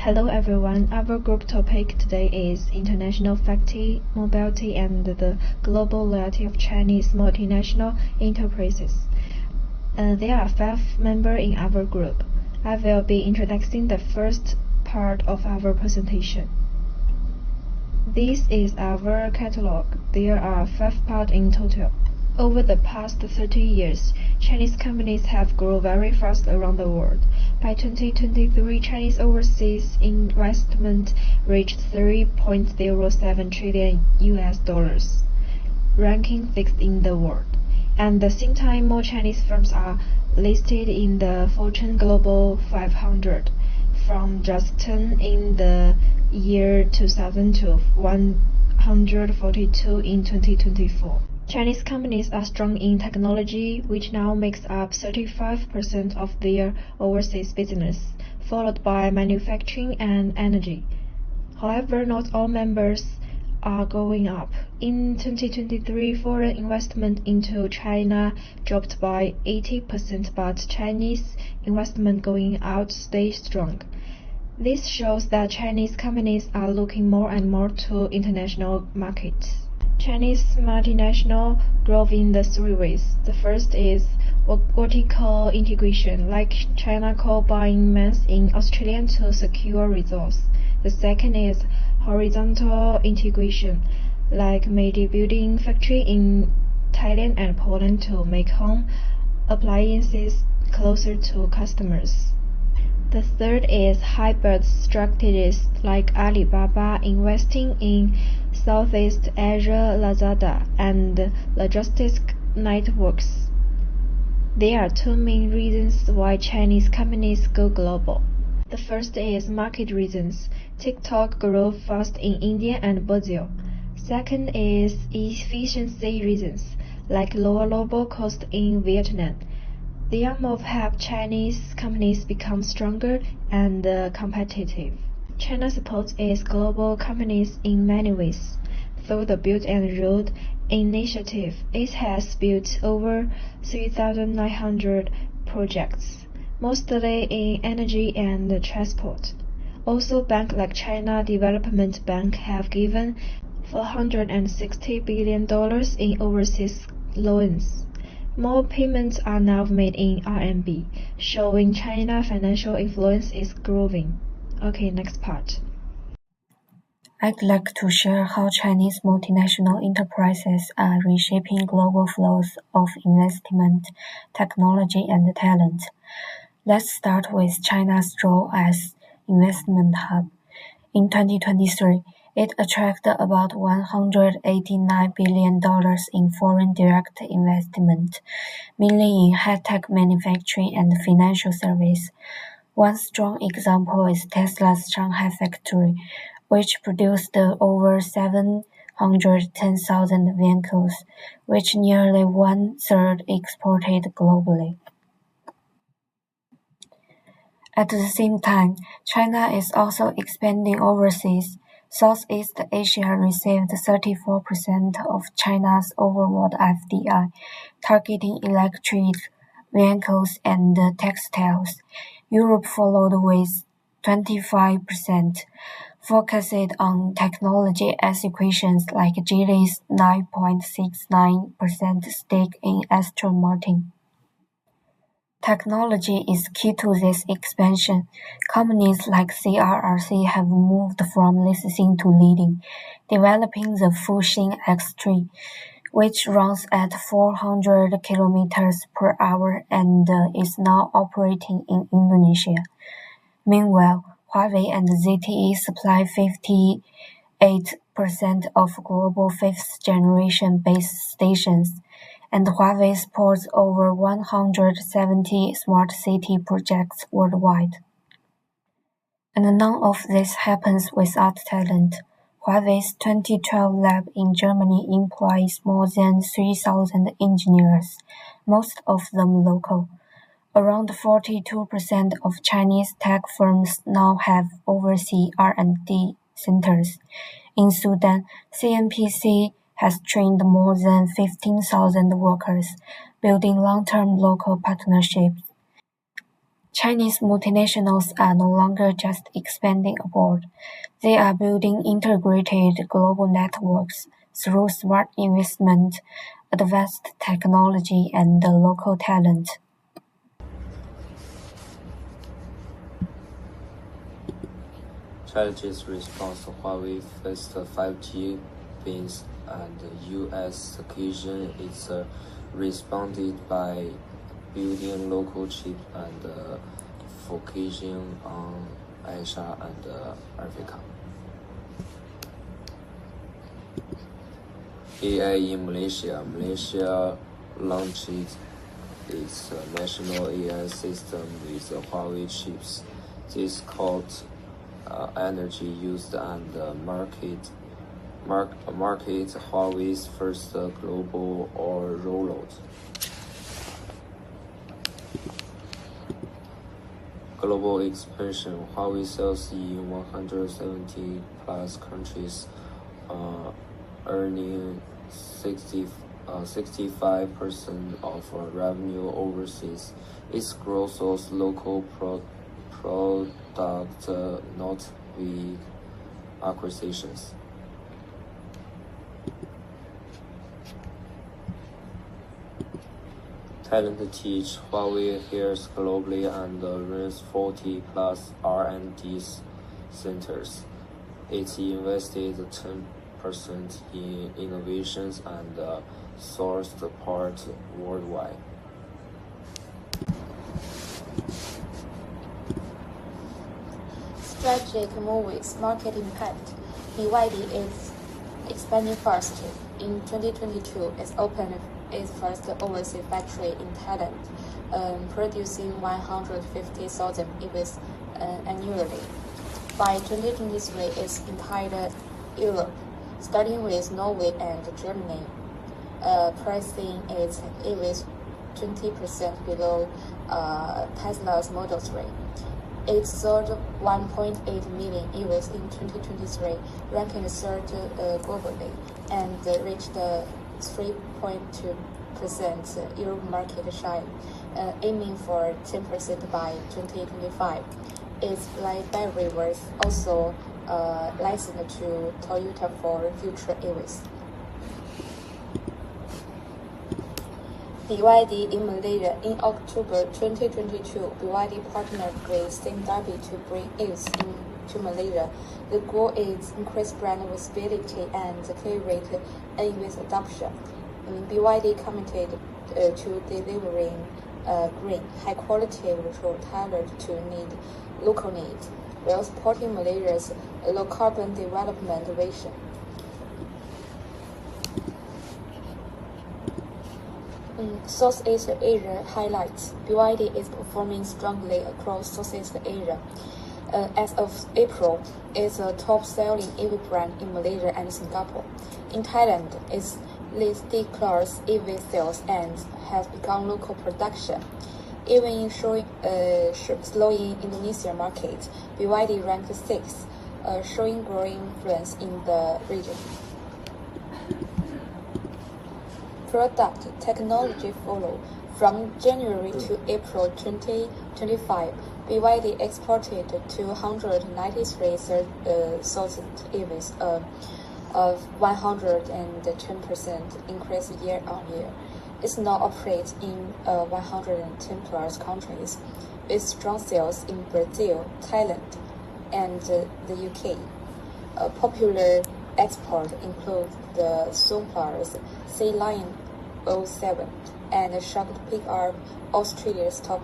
Hello everyone, our group topic today is International Factory Mobility and the Global Loyalty of Chinese Multinational Enterprises. There are 5 members in our group. I will be introducing the first part of our presentation. This is our catalog. There are 5 parts in total. Over the past 30 years, Chinese companies have grown very fast around the world. By 2023, Chinese overseas investment reached $3.07 trillion, ranking 6th in the world. At the same time, more Chinese firms are listed in the Fortune Global 500, from just 10 in the year 2000 to 142 in 2024. Chinese companies are strong in technology, which now makes up 35% of their overseas business, followed by manufacturing and energy. However, not all members are going up. In 2023, foreign investment into China dropped by 80%, but Chinese investment going out stays strong. This shows that Chinese companies are looking more and more to international markets. Chinese multinational growth in the 3 ways. The first is vertical integration, like China Coal buying mines in Australia to secure resource. The second is horizontal integration, like Meiji building factory in Thailand and Poland to make home appliances closer to customers. The third is hybrid strategies, like Alibaba investing in Southeast Asia, Lazada, and logistics networks. There are 2 main reasons why Chinese companies go global. The first is market reasons. TikTok grew fast in India and Brazil. Second is efficiency reasons, like lower labor cost in Vietnam. Their move help Chinese companies become stronger and competitive. China supports its global companies in many ways. Through the Belt and Road Initiative, it has built over 3,900 projects, mostly in energy and transport. Also, banks like China Development Bank have given $460 billion in overseas loans. More payments are now made in RMB, showing China's financial influence is growing. Okay, next part. I'd like to share how Chinese multinational enterprises are reshaping global flows of investment, technology, and talent. Let's start with China's role as investment hub. In 2023, it attracted about $189 billion in foreign direct investment, mainly in high-tech manufacturing and financial service. One strong example is Tesla's Shanghai factory, which produced over 710,000 vehicles, which nearly 1/3 exported globally. At the same time, China is also expanding overseas. Southeast Asia received 34% of China's overall FDI, targeting electric vehicles and textiles. Europe followed with 25%, focused on technology acquisitions like Geely's 9.69% stake in Aston Martin. Technology is key to this expansion. Companies like CRRC have moved from licensing to leading, developing the Fuxing X3, which runs at 400 km per hour and is now operating in Indonesia. Meanwhile, Huawei and ZTE supply 58% of global 5th-generation base stations, and Huawei supports over 170 smart city projects worldwide. And none of this happens without talent. Huawei's 2012 lab in Germany employs more than 3,000 engineers, most of them local. Around 42% of Chinese tech firms now have overseas R&D centers. In Sudan, CNPC has trained more than 15,000 workers, building long-term local partnerships. Chinese multinationals are no longer just expanding abroad. They are building integrated global networks through smart investment, advanced technology, and local talent. Challenges response to Huawei first 5G bans and U.S. accusation is responded by building local chips and focusing on Asia and Africa. AI in Malaysia. Malaysia launched its national AI system with Huawei chips. This caught energy used and market Huawei's first global rollout. Global expansion. Huawei sells in 170 plus countries, earning 65% of revenue overseas. Its growth of local product, not big acquisitions. Talent teach. Huawei hires globally and runs 40 plus R&D centers. It invested 10% in innovations and sourced parts worldwide. Strategic moves, market impact. BYD is expanding fast. In 2022, it opened its first overseas factory in Thailand, producing 150,000 EVs annually. By 2023, it's entire Europe, starting with Norway and Germany, pricing its EVs 20% below Tesla's Model 3. It sold 1.8 million EVs in 2023, ranking third globally, and reached 3.2% Europe market share, aiming for 10% by 2025. Its light battery was also licensed to Toyota for future EVs. BYD in Malaysia. In October 2022, BYD partnered with SIMDABI to bring EVs into Malaysia. The goal is increase brand visibility and accelerate EVs adoption. BYD committed to delivering green, high-quality petrol tailored to local needs, while supporting Malaysia's low-carbon development vision. Southeast Asia highlights. BYD is performing strongly across Southeast Asia. As of April, it's a top-selling EV brand in Malaysia and Singapore. In Thailand, it's leads declares EV sales and has begun local production. Even in slowing Indonesia market, BYD ranked 6th, showing growing influence in the region. Product technology follow. From January to April 2025, BYD exported 293,000 EVs, of 110% increase year-on-year. It now operates in 110 plus countries, with strong sales in Brazil, Thailand, and the UK. Popular exports include the Subaru Sea Lion 07 and Shark Pickup, Australia's top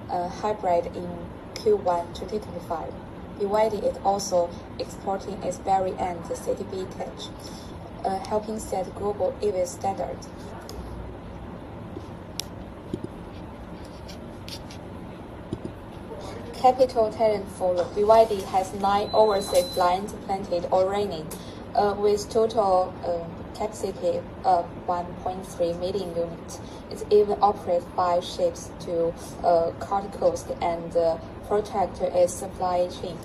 hybrid in Q1 2025. BYD is also exporting its variant CTB Tech, helping set global EV standards. Capital talent follow. BYD has 9 overseas flights planned or running, with total capacity of 1.3 million units. It even operates 5 ships to cut costs and protect its supply chain.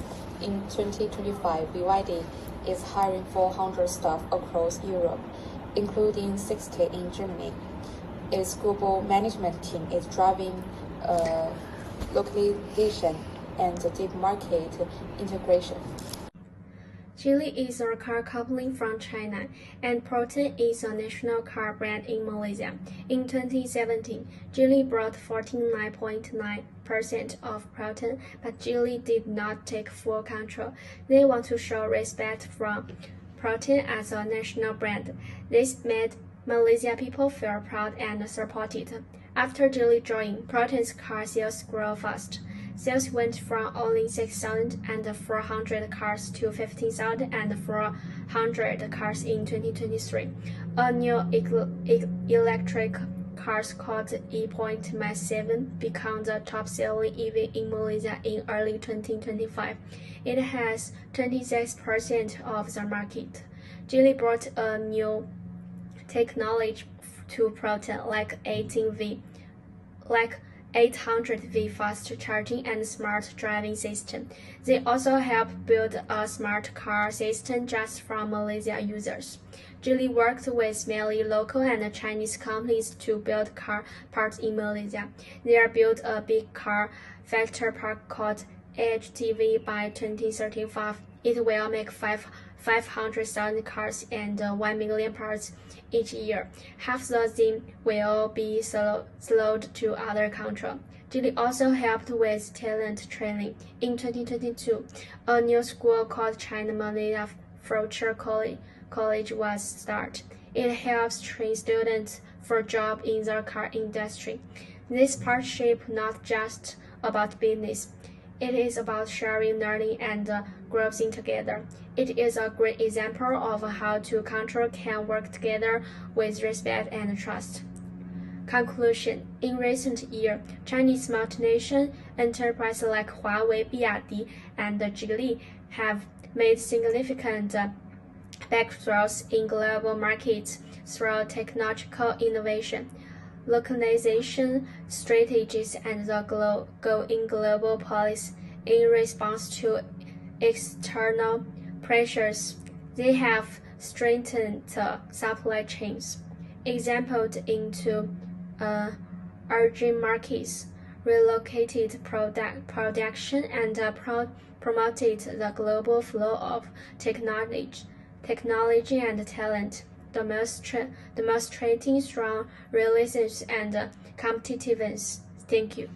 In 2025, BYD is hiring 400 staff across Europe, including 60 in Germany. Its global management team is driving localization, and deep market integration. Geely is a car company from China, and Proton is a national car brand in Malaysia. In 2017, Geely brought 49.9% of Proton, but Geely did not take full control. They want to show respect from Proton as a national brand. This made Malaysia people feel proud and supported. After Geely joined, Proton's car sales grew fast. Sales went from only 6,400 cars to 15,400 cars in 2023. A new electric car called E.7 became the top-selling EV in Malaysia in early 2025. It has 26% of the market. Geely brought a new technology to Proton, like 800V fast charging and smart driving system. They also help build a smart car system just for Malaysia users. Geely worked with mainly local and Chinese companies to build car parts in Malaysia. They built a big car factory park called HTV by 2035. It will make 500,000 cars and 1 million parts each year. Half of them will be sold to other countries. Geely also helped with talent training. In 2022, a new school called China Malaysia Future College was started. It helps train students for jobs in the car industry. This partnership not just about business. It is about sharing learning and growing together. It is a great example of how two countries can work together with respect and trust. Conclusion. In recent years, Chinese multinational enterprises like Huawei, BYD, and Geely have made significant breakthroughs in global markets through technological innovation, localization strategies, and the global policy. In response to external pressures, they have strengthened supply chains, exported into urgent markets, relocated production, and promoted the global flow of technology and talent, demonstrating strong resilience and competitiveness. Thank you.